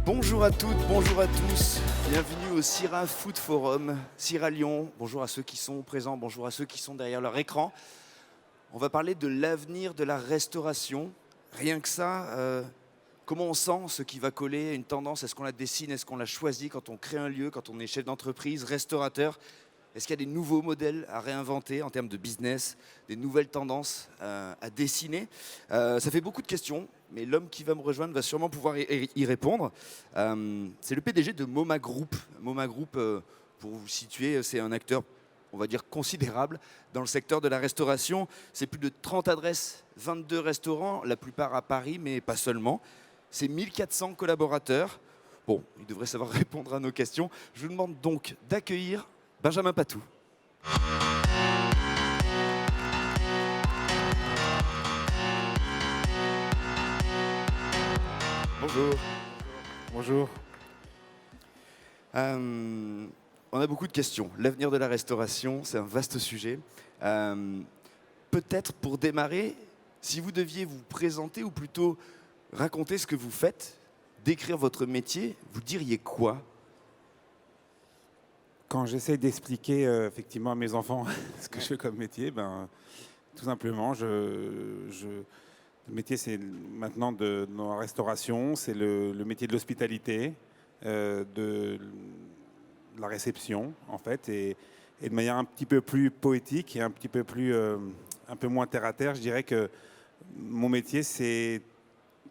Bonjour à toutes, bonjour à tous. Bienvenue au CIRA Food Forum, CIRA Lyon. Bonjour à ceux qui sont présents, bonjour à ceux qui sont derrière leur écran. On va parler de l'avenir de la restauration. Rien que ça, comment on sent ce qui va coller, une tendance, est-ce qu'on la dessine, est-ce qu'on la choisit quand on crée un lieu, quand on est chef d'entreprise, restaurateur? Est-ce qu'il y a des nouveaux modèles à réinventer en termes de business, des nouvelles tendances à dessiner? Ça fait beaucoup de questions, mais l'homme qui va me rejoindre va sûrement pouvoir y répondre. C'est le PDG de MoMA Group. MoMA Group, pour vous situer, c'est un acteur, on va dire, considérable dans le secteur de la restauration. C'est plus de 30 adresses, 22 restaurants, la plupart à Paris, mais pas seulement. C'est 1400 collaborateurs. Bon, il devrait savoir répondre à nos questions. Je vous demande donc d'accueillir Benjamin Patou. Bonjour. Bonjour. On a beaucoup de questions. L'avenir de la restauration, c'est un vaste sujet. Peut-être pour démarrer, si vous deviez vous présenter ou plutôt raconter ce que vous faites, décrire votre métier, vous diriez quoi? Quand j'essaie d'expliquer effectivement à mes enfants ce que je fais comme métier, tout simplement, le métier c'est maintenant dans la restauration, c'est le métier de l'hospitalité, de la réception en fait, et de manière un petit peu plus poétique et un petit peu plus, un peu moins terre à terre, je dirais que mon métier c'est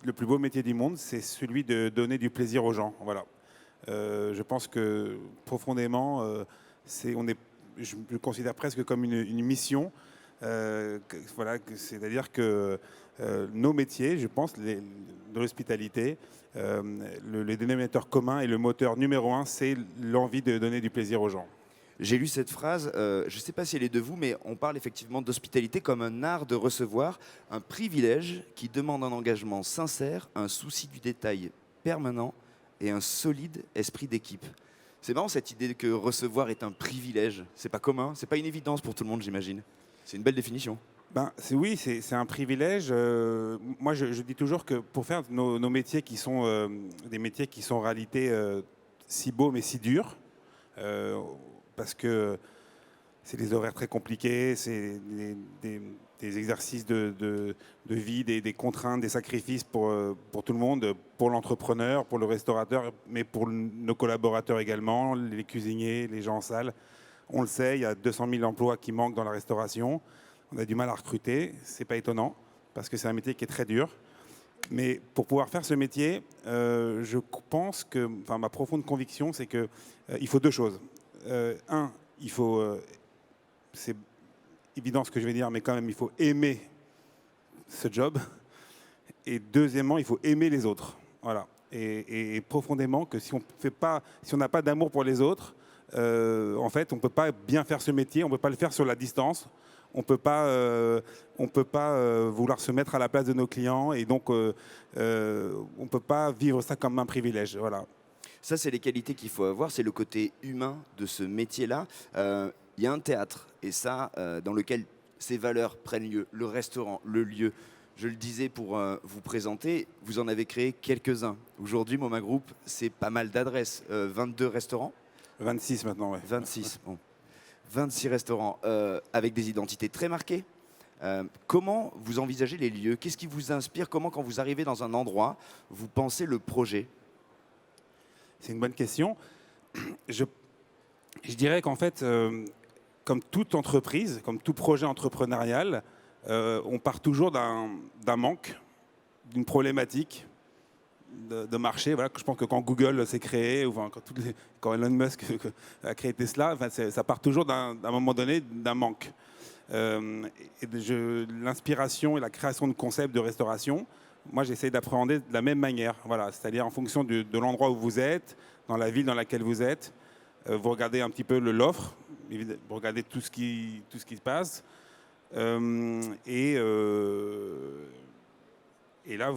le plus beau métier du monde, c'est celui de donner du plaisir aux gens. Voilà. Je pense que profondément, je le considère presque comme une mission. Voilà, c'est-à-dire que nos métiers, je pense, de l'hospitalité, le dénominateur commun et le moteur numéro un, c'est l'envie de donner du plaisir aux gens. J'ai lu cette phrase, je ne sais pas si elle est de vous, mais on parle effectivement d'hospitalité comme un art de recevoir, un privilège qui demande un engagement sincère, un souci du détail permanent et un solide esprit d'équipe. C'est marrant cette idée que recevoir est un privilège. C'est pas commun, c'est pas une évidence pour tout le monde, j'imagine. C'est une belle définition. Oui, c'est un privilège. Moi, je dis toujours que pour faire nos métiers qui sont des métiers qui sont en réalité si beaux mais si durs, parce que c'est des horaires très compliqués, c'est des exercices de vie, des contraintes, des sacrifices pour tout le monde, pour l'entrepreneur, pour le restaurateur, mais pour nos collaborateurs également, les cuisiniers, les gens en salle. On le sait, il y a 200 000 emplois qui manquent dans la restauration. On a du mal à recruter, c'est pas étonnant, parce que c'est un métier qui est très dur. Mais pour pouvoir faire ce métier, je pense que, ma profonde conviction, c'est qu'il faut deux choses. Il faut, c'est évident ce que je vais dire, mais quand même, il faut aimer ce job. Et deuxièmement, il faut aimer les autres. Voilà. Et profondément, que si on n'a pas d'amour pour les autres, en fait, on ne peut pas bien faire ce métier, on ne peut pas le faire sur la distance. On ne peut pas vouloir se mettre à la place de nos clients, et donc on ne peut pas vivre ça comme un privilège. Voilà. Ça, c'est les qualités qu'il faut avoir, c'est le côté humain de ce métier-là. Il y a un théâtre, et ça, dans lequel ces valeurs prennent lieu, le restaurant, le lieu. Je le disais pour vous présenter, vous en avez créé quelques-uns. Aujourd'hui, MoMA Group, c'est pas mal d'adresses. 22 restaurants 26 maintenant, oui. 26, bon. 26 restaurants avec des identités très marquées. Comment vous envisagez les lieux? Qu'est-ce qui vous inspire? Comment, quand vous arrivez dans un endroit, vous pensez le projet? C'est une bonne question. Je dirais qu'en fait, comme toute entreprise, comme tout projet entrepreneurial, on part toujours d'un manque, d'une problématique de marché. Voilà, je pense que quand Google s'est créé, ou quand Elon Musk a créé Tesla, ça part toujours d'un moment donné d'un manque. L'inspiration et la création de concepts de restauration, moi j'essaie d'appréhender de la même manière. Voilà, c'est-à-dire en fonction de l'endroit où vous êtes, dans la ville dans laquelle vous êtes, vous regardez un petit peu l'offre, vous regardez tout ce qui se passe, et là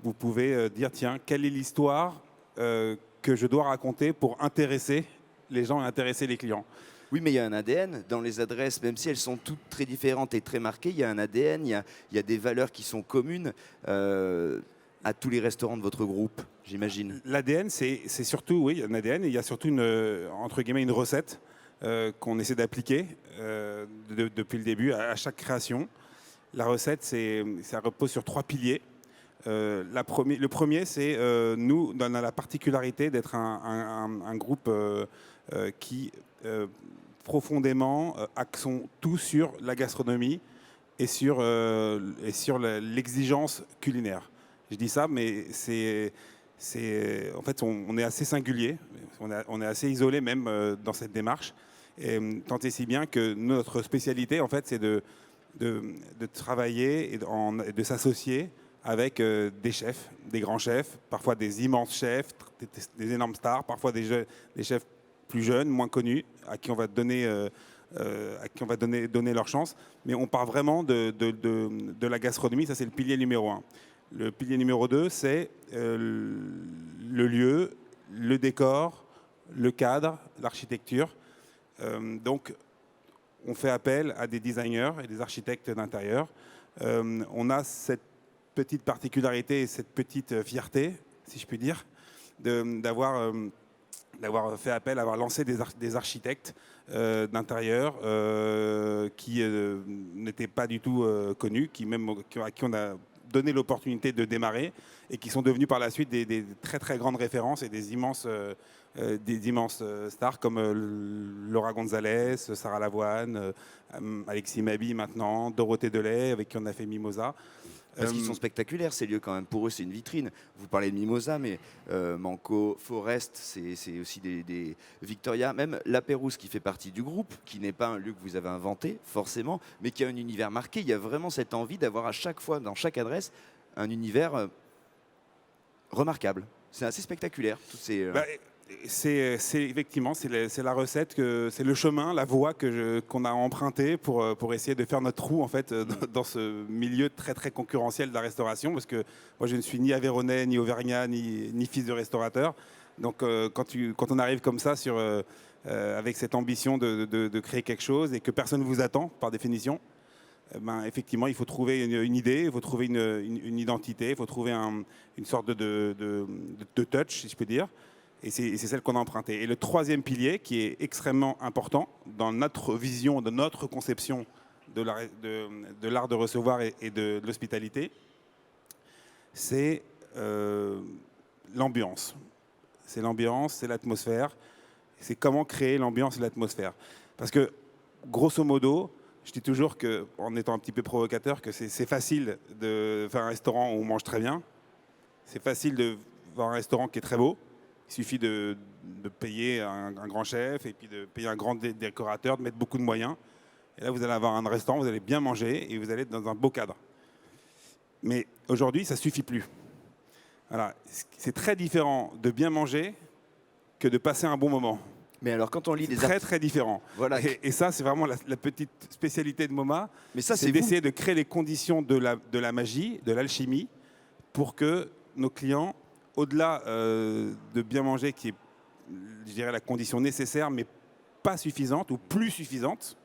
vous pouvez dire, tiens, quelle est l'histoire que je dois raconter pour intéresser les gens et intéresser les clients. Oui, mais il y a un ADN dans les adresses, même si elles sont toutes très différentes et très marquées. Il y a un ADN, il y a des valeurs qui sont communes. à tous les restaurants de votre groupe, j'imagine. L'ADN, c'est surtout, oui, un ADN, et il y a surtout entre guillemets, une recette qu'on essaie d'appliquer depuis le début à chaque création. La recette, ça repose sur 3 piliers. Le premier, c'est nous, on a la particularité d'être un groupe qui profondément axons tout sur la gastronomie et sur l'exigence culinaire. Je dis ça, mais en fait, on est assez singulier, on est assez isolé même dans cette démarche. Et, tant et si bien que notre spécialité, en fait, c'est de travailler et de s'associer avec des chefs, des grands chefs, parfois des immenses chefs, des énormes stars, parfois des chefs plus jeunes, moins connus, à qui on va donner leur chance. Mais on part vraiment de la gastronomie, ça c'est le pilier numéro 1. Le pilier numéro 2, c'est le lieu, le décor, le cadre, l'architecture. Donc, on fait appel à des designers et des architectes d'intérieur. On a cette petite particularité et cette petite fierté, si je puis dire, d'avoir fait appel, d'avoir lancé des architectes d'intérieur qui n'étaient pas du tout connus, à qui on a donné l'opportunité de démarrer et qui sont devenus par la suite des très très grandes références et des immenses stars comme Laura Gonzalez, Sarah Lavoine, Alexis Mabi maintenant, Dorothée Delay avec qui on a fait Mimosa. Parce qu'ils sont spectaculaires, ces lieux quand même. Pour eux, c'est une vitrine. Vous parlez de Mimosa, mais Manco, Forest, c'est aussi des Victoria. Même La Pérouse, qui fait partie du groupe, qui n'est pas un lieu que vous avez inventé, forcément, mais qui a un univers marqué. Il y a vraiment cette envie d'avoir à chaque fois, dans chaque adresse, un univers remarquable. C'est assez spectaculaire. Toutes ces, c'est effectivement, c'est la recette, c'est le chemin, la voie qu'on a emprunté pour essayer de faire notre trou en fait dans ce milieu très très concurrentiel de la restauration, parce que moi je ne suis ni Aveyronais, ni Auvergnat, ni fils de restaurateur. Donc quand on arrive comme ça avec cette ambition de créer quelque chose et que personne ne vous attend par définition, effectivement, il faut trouver une idée, il faut trouver une identité, il faut trouver une sorte de touch, si je peux dire. Et c'est celle qu'on a empruntée. Et le troisième pilier, qui est extrêmement important dans notre vision, de notre conception de l'art de recevoir et de l'hospitalité, c'est l'ambiance. C'est l'ambiance, c'est l'atmosphère. C'est comment créer l'ambiance et l'atmosphère. Parce que, grosso modo, je dis toujours, en étant un petit peu provocateur, que c'est facile de faire un restaurant où on mange très bien. C'est facile de voir un restaurant qui est très beau. Il suffit de payer un grand chef et puis de payer un grand décorateur, de mettre beaucoup de moyens. Et là, vous allez avoir un restaurant, vous allez bien manger et vous allez être dans un beau cadre. Mais aujourd'hui, ça ne suffit plus. Voilà. C'est très différent de bien manger que de passer un bon moment. Mais alors, quand on lit très différent. Voilà. Et ça, c'est vraiment la petite spécialité de MoMA. Mais ça, c'est d'essayer de créer les conditions de la magie, de l'alchimie, pour que nos clients, au-delà de bien manger, qui est, je dirais, la condition nécessaire, mais pas suffisante ou plus suffisante.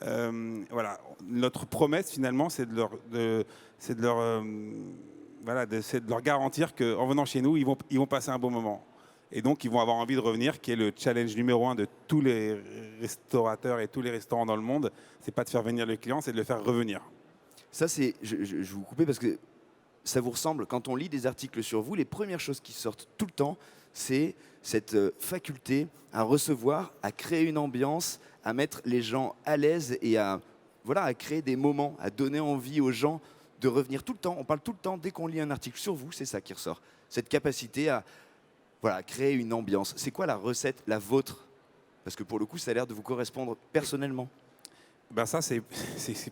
Voilà, notre promesse finalement, c'est de leur garantir qu'en venant chez nous, ils vont passer un bon moment. Et donc, ils vont avoir envie de revenir, qui est le challenge numéro 1 de tous les restaurateurs et tous les restaurants dans le monde. C'est pas de faire venir le client, c'est de le faire revenir. Ça, c'est, je vais vous couper parce que ça vous ressemble. Quand on lit des articles sur vous, les premières choses qui sortent tout le temps, c'est cette faculté à recevoir, à créer une ambiance, à mettre les gens à l'aise et à créer des moments, à donner envie aux gens de revenir tout le temps. On parle tout le temps, dès qu'on lit un article sur vous, c'est ça qui ressort. Cette capacité à créer une ambiance. C'est quoi la recette, la vôtre? Parce que pour le coup, ça a l'air de vous correspondre personnellement. Ben ça, c'est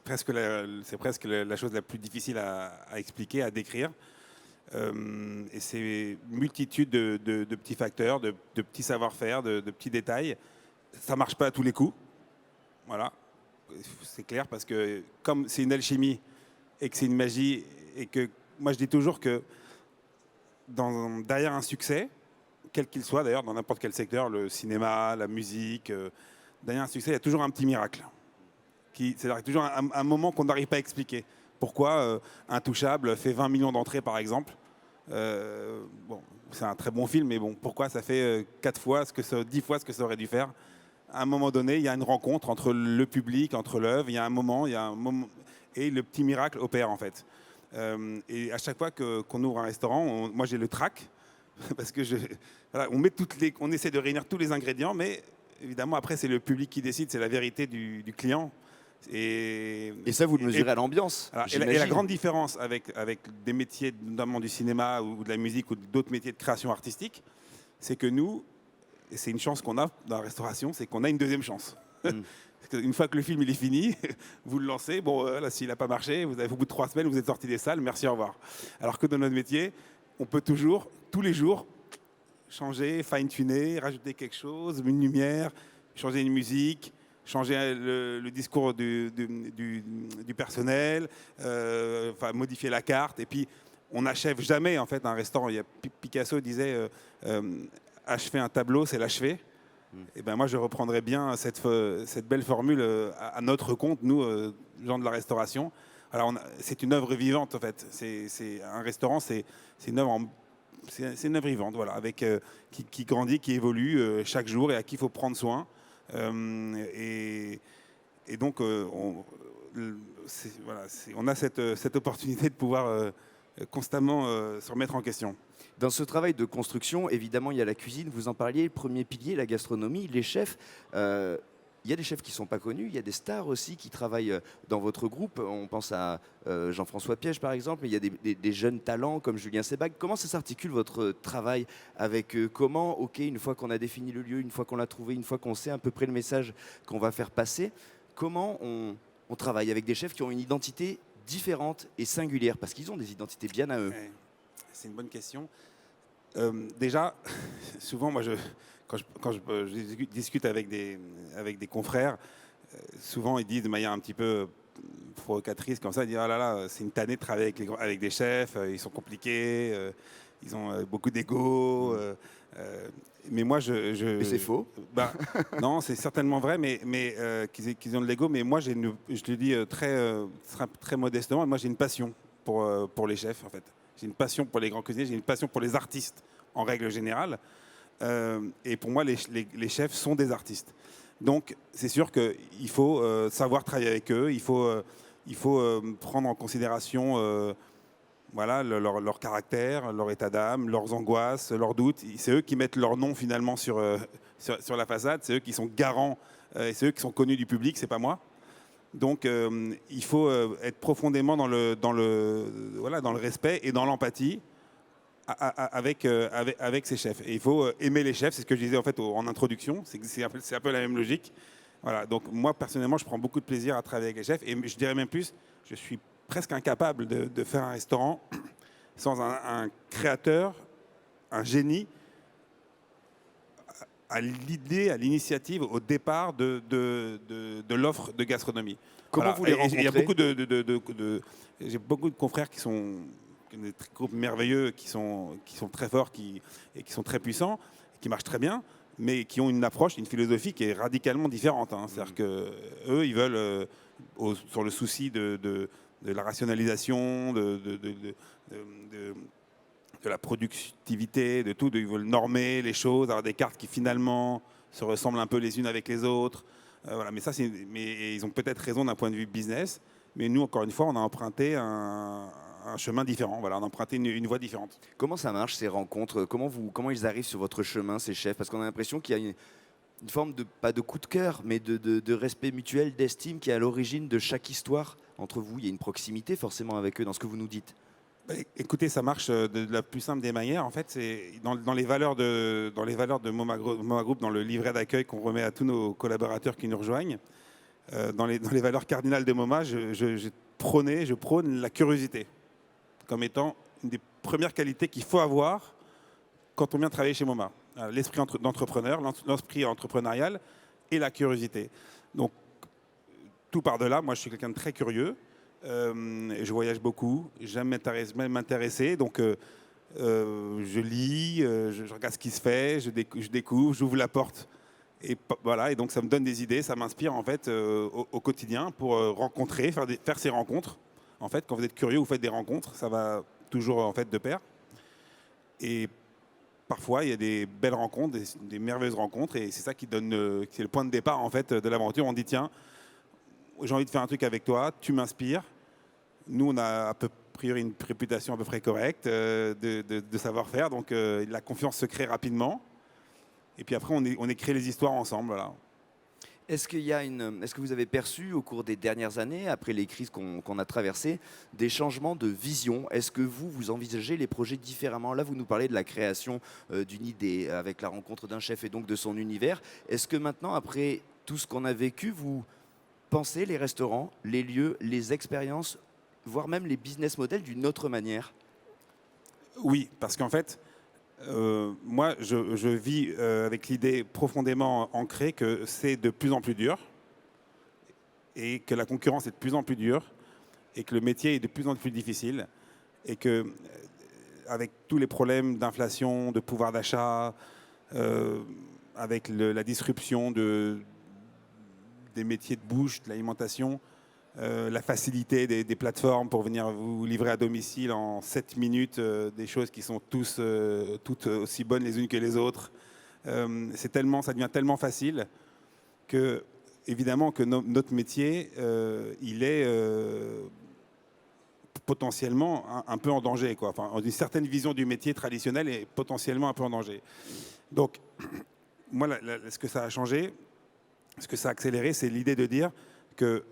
presque la chose la plus difficile à expliquer, à décrire. Et c'est une multitude de petits facteurs, de petits savoir-faire, de petits détails. Ça ne marche pas à tous les coups. Voilà, c'est clair, parce que comme c'est une alchimie et que c'est une magie, et que moi je dis toujours que derrière un succès, quel qu'il soit d'ailleurs, dans n'importe quel secteur, le cinéma, la musique, derrière un succès, il y a toujours un petit miracle. C'est-à-dire toujours un moment qu'on n'arrive pas à expliquer. Pourquoi Intouchable fait 20 millions d'entrées, par exemple, Bon, c'est un très bon film, mais bon, pourquoi ça fait 4 fois 10 fois ce que ça aurait dû faire? À un moment donné, il y a une rencontre entre le public, entre l'œuvre, il y a un moment, et le petit miracle opère en fait. Et à chaque fois qu'on ouvre un restaurant, moi j'ai le trac, parce que voilà, on essaie de réunir tous les ingrédients, mais évidemment après c'est le public qui décide, c'est la vérité du client. Et ça, vous le mesurez à l'ambiance, et j'imagine. la grande différence avec des métiers, notamment du cinéma ou de la musique ou d'autres métiers de création artistique, c'est que nous, et c'est une chance qu'on a dans la restauration, c'est qu'on a une deuxième chance. Une fois que le film il est fini, vous le lancez, bon, là, s'il n'a pas marché, au bout de 3 semaines, vous êtes sorti des salles, merci, au revoir. Alors que dans notre métier, on peut toujours, tous les jours, changer, fine-tuner, rajouter quelque chose, une lumière, changer une musique, changer le discours du personnel, modifier la carte. Et puis, on n'achève jamais en fait un restaurant. Picasso disait achever un tableau, c'est l'achever. Et ben moi, je reprendrais bien cette belle formule à notre compte, nous, gens de la restauration. Alors, c'est une œuvre vivante, en fait. C'est un restaurant, c'est une œuvre c'est une œuvre vivante, voilà, qui grandit, qui évolue chaque jour et à qui il faut prendre soin. Et donc, on a cette opportunité de pouvoir constamment se remettre en question. Dans ce travail de construction, évidemment, il y a la cuisine, vous en parliez, le premier pilier, la gastronomie, les chefs. Il y a des chefs qui ne sont pas connus, il y a des stars aussi qui travaillent dans votre groupe. On pense à Jean-François Piège, par exemple, mais il y a des jeunes talents comme Julien Sebag. Comment ça s'articule votre travail avec comment, une fois qu'on a défini le lieu, une fois qu'on l'a trouvé, une fois qu'on sait à peu près le message qu'on va faire passer, comment on travaille avec des chefs qui ont une identité différente et singulière, parce qu'ils ont des identités bien à eux? C'est une bonne question. Déjà, souvent, moi, quand je discute avec des confrères, souvent ils disent de manière un petit peu provocatrice comme ça, ils disent oh là là, c'est une tannée de travailler avec des chefs, ils sont compliqués, ils ont beaucoup d'ego. Mais moi, Mais c'est faux. Non, c'est certainement vrai, mais qu'ils ont de l'ego. Mais moi, je te le dis très modestement, moi j'ai une passion pour les chefs en fait. J'ai une passion pour les grands cuisiniers, j'ai une passion pour les artistes en règle générale. Et pour moi, les chefs sont des artistes. Donc, c'est sûr qu'il faut savoir travailler avec eux, il faut prendre en considération leur caractère, leur état d'âme, leurs angoisses, leurs doutes. C'est eux qui mettent leur nom finalement sur la façade, c'est eux qui sont garants, et c'est eux qui sont connus du public, c'est pas moi. Donc, il faut être profondément dans le respect et dans l'empathie avec ces chefs. Et il faut aimer les chefs, c'est ce que je disais en fait en introduction, c'est un peu la même logique. Voilà, donc moi personnellement, je prends beaucoup de plaisir à travailler avec les chefs et je dirais même plus, je suis presque incapable de faire un restaurant sans un créateur, un génie à l'idée, à l'initiative, au départ de l'offre de gastronomie. Comment vous les rencontrez? Il y a j'ai beaucoup de confrères qui sont des groupes merveilleux, qui sont très forts et qui sont très puissants, qui marchent très bien, mais qui ont une approche, une philosophie qui est radicalement différente. C'est-à-dire qu'eux, ils veulent, sur le souci de la rationalisation, de la productivité, de tout, ils veulent normer les choses, avoir des cartes qui finalement se ressemblent un peu les unes avec les autres. Voilà, mais ils ont peut-être raison d'un point de vue business, mais nous, encore une fois, on a emprunté un chemin différent. Voilà, on a emprunté une voie différente. Comment ça marche ces rencontres? Comment ils arrivent sur votre chemin, ces chefs? Parce qu'on a l'impression qu'il y a une forme pas de coup de cœur, mais de respect mutuel, d'estime qui est à l'origine de chaque histoire entre vous. Il y a une proximité forcément avec eux dans ce que vous nous dites. Écoutez, ça marche de la plus simple des manières. En fait, c'est dans les valeurs de Moma Group, dans le livret d'accueil qu'on remet à tous nos collaborateurs qui nous rejoignent. Dans les valeurs cardinales de Moma, je prône la curiosité comme étant une des premières qualités qu'il faut avoir quand on vient travailler chez Moma. L'esprit d'entrepreneur, l'esprit entrepreneurial et la curiosité. Donc, tout par-delà, moi je suis quelqu'un de très curieux. Je voyage beaucoup, j'aime m'intéresser, donc je lis, je regarde ce qui se fait, je découvre, j'ouvre la porte. Et voilà, et donc ça me donne des idées, ça m'inspire en fait au quotidien pour rencontrer, faire ces rencontres. En fait, quand vous êtes curieux, vous faites des rencontres, ça va toujours en fait de pair. Et parfois, il y a des belles rencontres, des merveilleuses rencontres, et c'est ça qui donne, c'est le point de départ en fait de l'aventure. On dit tiens, j'ai envie de faire un truc avec toi, tu m'inspires. Nous, on a à peu près une réputation à peu près correcte de savoir-faire, donc la confiance se crée rapidement. Et puis après, on écrit les histoires ensemble. Voilà. Est-ce que vous avez perçu au cours des dernières années, après les crises qu'on a traversées, des changements de vision? Est-ce que vous envisagez les projets différemment? Là, vous nous parlez de la création d'une idée avec la rencontre d'un chef et donc de son univers. Est-ce que maintenant, après tout ce qu'on a vécu, vous pensez les restaurants, les lieux, les expériences, voire même les business models d'une autre manière? Oui, parce qu'en fait, moi, je vis avec l'idée profondément ancrée que c'est de plus en plus dur et que la concurrence est de plus en plus dure et que le métier est de plus en plus difficile et que avec tous les problèmes d'inflation, de pouvoir d'achat, avec la disruption des métiers de bouche, de l'alimentation, la facilité des plateformes pour venir vous livrer à domicile en 7 minutes des choses qui sont toutes aussi bonnes les unes que les autres. Ça devient tellement facile que, évidemment, que notre métier, il est potentiellement un peu en danger, quoi. Enfin, une certaine vision du métier traditionnel est potentiellement un peu en danger. Donc, moi, ce que ça a changé, ce que ça a accéléré, c'est l'idée de dire que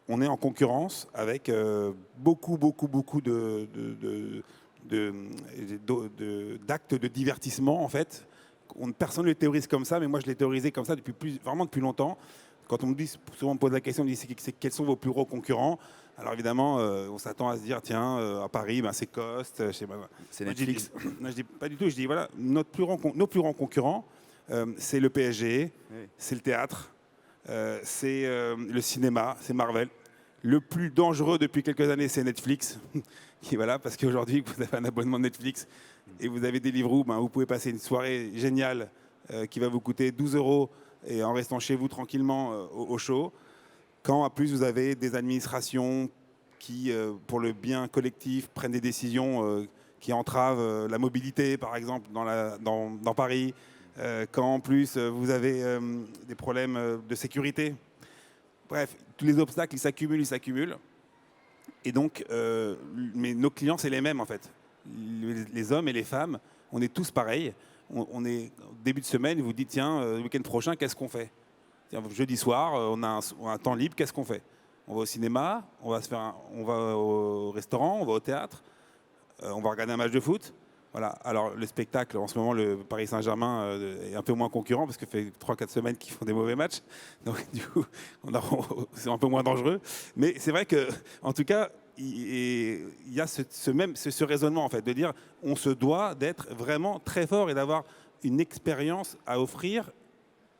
on est en concurrence avec beaucoup d'actes de divertissement, en fait. Personne ne le théorise comme ça, mais moi, je l'ai théorisé comme ça vraiment depuis longtemps. Quand on me dit, souvent on me pose la question, on me dit quels sont vos plus gros concurrents? Alors évidemment, on s'attend à se dire, tiens, à Paris, ben, c'est Cost, c'est Netflix. Je dis pas du tout, je dis voilà, nos plus grands concurrents, c'est le PSG, oui. C'est le théâtre, c'est le cinéma, c'est Marvel. Le plus dangereux depuis quelques années, c'est Netflix. Voilà, parce qu'aujourd'hui, vous avez un abonnement Netflix et vous avez Deliveroo, ben, vous pouvez passer une soirée géniale qui va vous coûter 12 € et en restant chez vous tranquillement au chaud. Quand, en plus, vous avez des administrations qui, pour le bien collectif, prennent des décisions qui entravent la mobilité, par exemple, dans Paris. Quand, en plus, vous avez des problèmes de sécurité. Bref, tous les obstacles, ils s'accumulent. Et donc, mais nos clients, c'est les mêmes, en fait. Les hommes et les femmes, on est tous pareils. On est début de semaine, vous dites, tiens, le week-end prochain, qu'est-ce qu'on fait? Jeudi soir, on a un temps libre, qu'est-ce qu'on fait? On va au cinéma, on va au restaurant, on va au théâtre, on va regarder un match de foot. Voilà. Alors le spectacle, en ce moment, le Paris Saint-Germain est un peu moins concurrent parce que ça fait 3-4 semaines qu'ils font des mauvais matchs. Donc du coup, c'est un peu moins dangereux. Mais c'est vrai que, en tout cas, il y a ce raisonnement en fait, de dire on se doit d'être vraiment très fort et d'avoir une expérience à offrir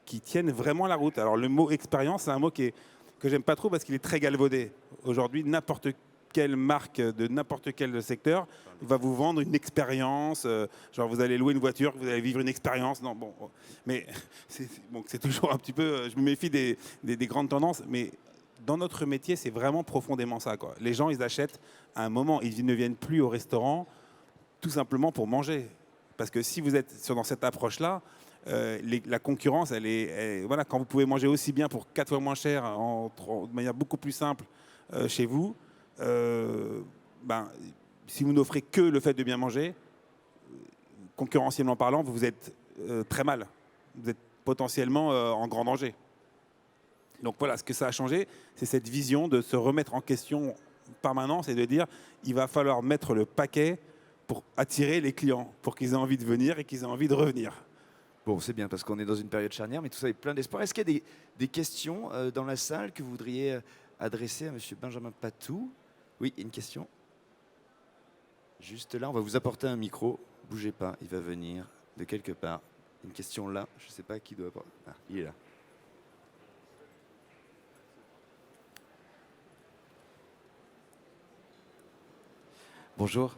qui tienne vraiment la route. Alors le mot expérience, c'est un mot que j'aime pas trop parce qu'il est très galvaudé. Aujourd'hui, n'importe quelle marque de n'importe quel secteur va vous vendre une expérience. Genre vous allez louer une voiture, vous allez vivre une expérience. Non, bon, mais c'est toujours un petit peu. Je me méfie des grandes tendances, mais dans notre métier, c'est vraiment profondément ça, quoi. Les gens, ils achètent à un moment, ils ne viennent plus au restaurant tout simplement pour manger. Parce que si vous êtes dans cette approche-là, la concurrence, voilà, quand vous pouvez manger aussi bien pour 4 fois moins cher, de manière beaucoup plus simple chez vous, si vous n'offrez que le fait de bien manger, concurrentiellement parlant, vous êtes très mal. Vous êtes potentiellement en grand danger. Donc voilà, ce que ça a changé, c'est cette vision de se remettre en question en permanence et de dire il va falloir mettre le paquet pour attirer les clients, pour qu'ils aient envie de venir et qu'ils aient envie de revenir. Bon, c'est bien parce qu'on est dans une période charnière, mais tout ça est plein d'espoir. Est-ce qu'il y a des questions dans la salle que vous voudriez adresser à M. Benjamin Patou? Oui, une question. Juste là, on va vous apporter un micro. Bougez pas, il va venir de quelque part. Une question là, je ne sais pas qui doit apporter. Ah, il est là. Bonjour.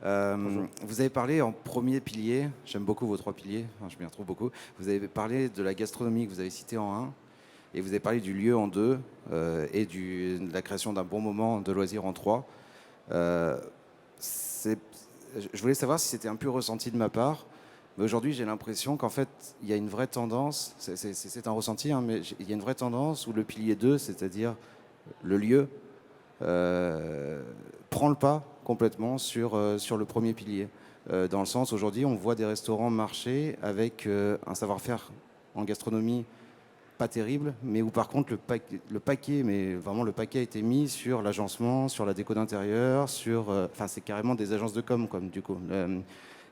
Bonjour. Vous avez parlé en premier pilier, j'aime beaucoup vos 3 piliers, enfin, je m'y retrouve beaucoup. Vous avez parlé de la gastronomie que vous avez citée en 1, et vous avez parlé du lieu en 2, et de la création d'un bon moment de loisirs en 3. Je voulais savoir si c'était un pur ressenti de ma part. Mais aujourd'hui, j'ai l'impression qu'en fait, il y a une vraie tendance, c'est un ressenti, hein, mais il y a une vraie tendance où le pilier 2, c'est-à-dire le lieu, prend le pas complètement sur le premier pilier. Dans le sens, aujourd'hui, on voit des restaurants marcher avec un savoir-faire en gastronomie pas terrible, mais où par contre le paquet, mais vraiment le paquet a été mis sur l'agencement, sur la déco d'intérieur, enfin c'est carrément des agences de com, comme du coup.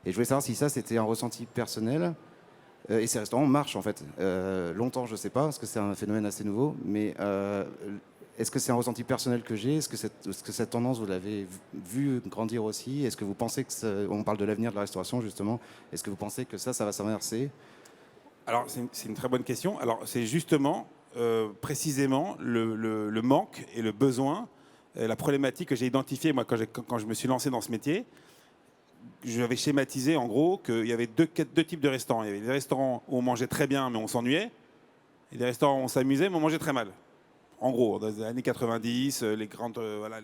Et je voulais savoir si ça c'était un ressenti personnel. Et ces restaurants marchent en fait. Longtemps, je sais pas, parce que c'est un phénomène assez nouveau, mais est-ce que c'est un ressenti personnel que j'ai? Est-ce que cette tendance, vous l'avez vu grandir aussi? Est-ce que vous pensez on parle de l'avenir de la restauration justement, est-ce que vous pensez que ça va s'inverser? Alors, c'est une très bonne question. Alors, c'est justement, précisément, le manque et le besoin, la problématique que j'ai identifiée, moi, quand je me suis lancé dans ce métier. J'avais schématisé, en gros, qu'il y avait deux types de restaurants. Il y avait des restaurants où on mangeait très bien, mais on s'ennuyait, et des restaurants où on s'amusait, mais on mangeait très mal. En gros, dans les années 90, les grandes... voilà,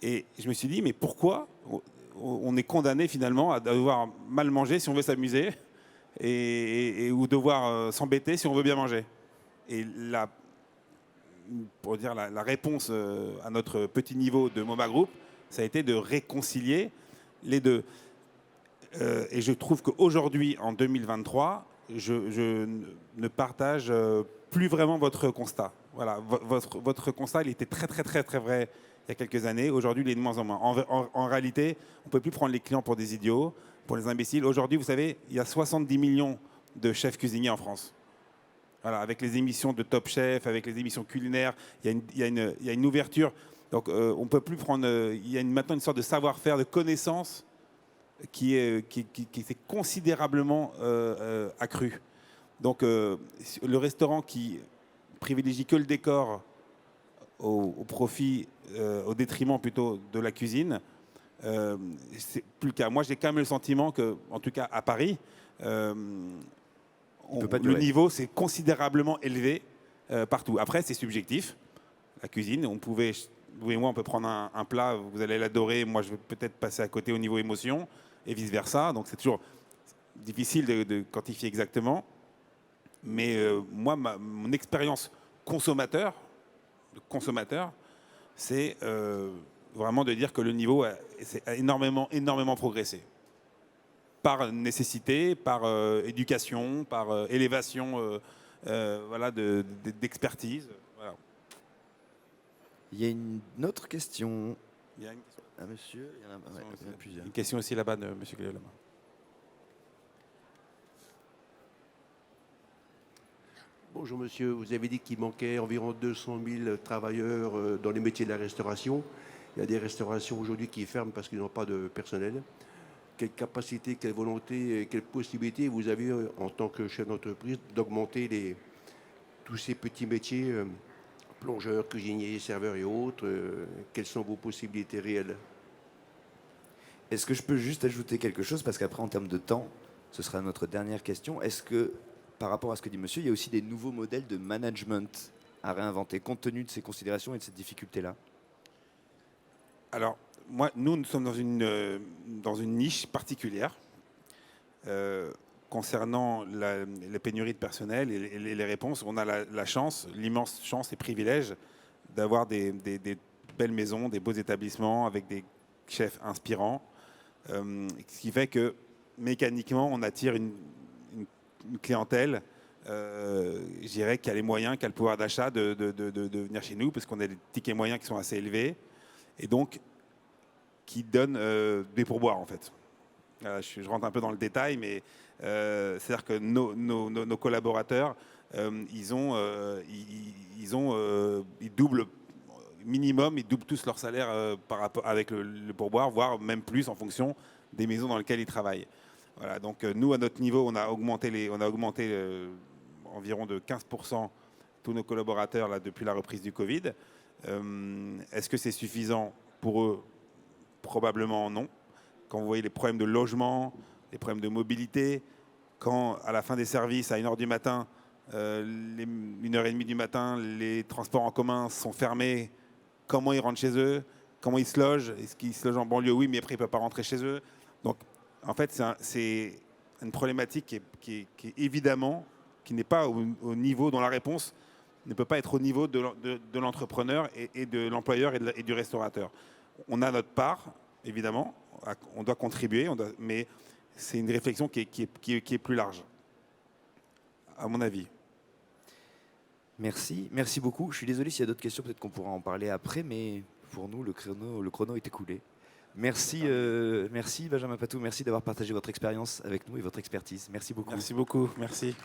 Et je me suis dit, mais pourquoi on est condamné, finalement, à devoir mal manger si on veut s'amuser ou devoir s'embêter si on veut bien manger. Et pour dire la réponse à notre petit niveau de MoMA Group, ça a été de réconcilier les deux. Et je trouve qu'aujourd'hui, en 2023, je ne partage plus vraiment votre constat. Voilà, votre constat, il était très, très, très, très vrai il y a quelques années. Aujourd'hui, il est de moins en moins. En réalité, on ne peut plus prendre les clients pour des idiots, pour des imbéciles. Aujourd'hui, vous savez, il y a 70 millions de chefs cuisiniers en France. Voilà, avec les émissions de Top Chef, avec les émissions culinaires, il y a une ouverture. Donc, on peut plus prendre. Il y a maintenant une sorte de savoir-faire, de connaissance qui s'est considérablement accru. Donc, le restaurant qui privilégie que le décor au profit, au détriment plutôt de la cuisine, c'est plus le cas. Moi, j'ai quand même le sentiment que, en tout cas à Paris, le niveau s'est considérablement élevé partout. Après, c'est subjectif. La cuisine, vous et moi, on peut prendre un plat, vous allez l'adorer, moi, je vais peut-être passer à côté au niveau émotion, et vice-versa. Donc, c'est toujours difficile de quantifier exactement. Mais moi, mon expérience consommateur, c'est vraiment de dire que le niveau a énormément, énormément progressé. Par nécessité, par éducation, par élévation voilà, d'expertise. Voilà. Il y a une autre question. Il y a une question. Ah, monsieur, il y en a plusieurs. Une question aussi là-bas de monsieur qui lève la main. Bonjour monsieur, vous avez dit qu'il manquait environ 200 000 travailleurs dans les métiers de la restauration. Il y a des restaurations aujourd'hui qui ferment parce qu'ils n'ont pas de personnel. Quelle capacité, quelle volonté, quelle possibilité vous avez en tant que chef d'entreprise d'augmenter tous ces petits métiers, plongeurs, cuisiniers, serveurs et autres, quelles sont vos possibilités réelles? Est-ce que je peux juste ajouter quelque chose? Parce qu'après, en termes de temps, ce sera notre dernière question. Est-ce que, par rapport à ce que dit monsieur, il y a aussi des nouveaux modèles de management à réinventer, compte tenu de ces considérations et de cette difficulté-là? Alors, nous sommes dans une niche particulière concernant la pénurie de personnel et les réponses. On a la chance, l'immense chance et privilège d'avoir des belles maisons, des beaux établissements avec des chefs inspirants, ce qui fait que mécaniquement, on attire une clientèle, je dirais, qui a les moyens, qui a le pouvoir d'achat de venir chez nous, parce qu'on a des tickets moyens qui sont assez élevés, et donc qui donnent des pourboires, en fait. Je rentre un peu dans le détail, mais c'est-à-dire que nos collaborateurs, ils doublent minimum, ils doublent tous leur salaire par rapport avec le pourboire, voire même plus en fonction des maisons dans lesquelles ils travaillent. Voilà, donc nous, à notre niveau, on a augmenté environ de 15% tous nos collaborateurs là, depuis la reprise du Covid. Est-ce que c'est suffisant pour eux? Probablement non. Quand vous voyez les problèmes de logement, les problèmes de mobilité, quand à la fin des services, à 1h du matin, 1h30 du matin, les transports en commun sont fermés, comment ils rentrent chez eux? comment ils se logent. Est-ce qu'ils se logent en banlieue? Oui, mais après, ils ne peuvent pas rentrer chez eux. Donc, en fait, c'est une problématique qui est évidemment, qui n'est pas au niveau, dont la réponse ne peut pas être au niveau de l'entrepreneur et de l'employeur et du restaurateur. On a notre part, évidemment, on doit contribuer, mais c'est une réflexion qui est plus large, à mon avis. Merci beaucoup. Je suis désolé s'il y a d'autres questions, peut-être qu'on pourra en parler après, mais pour nous, le chrono est écoulé. Merci Benjamin Patou, merci d'avoir partagé votre expérience avec nous et votre expertise. Merci beaucoup. Merci beaucoup, merci.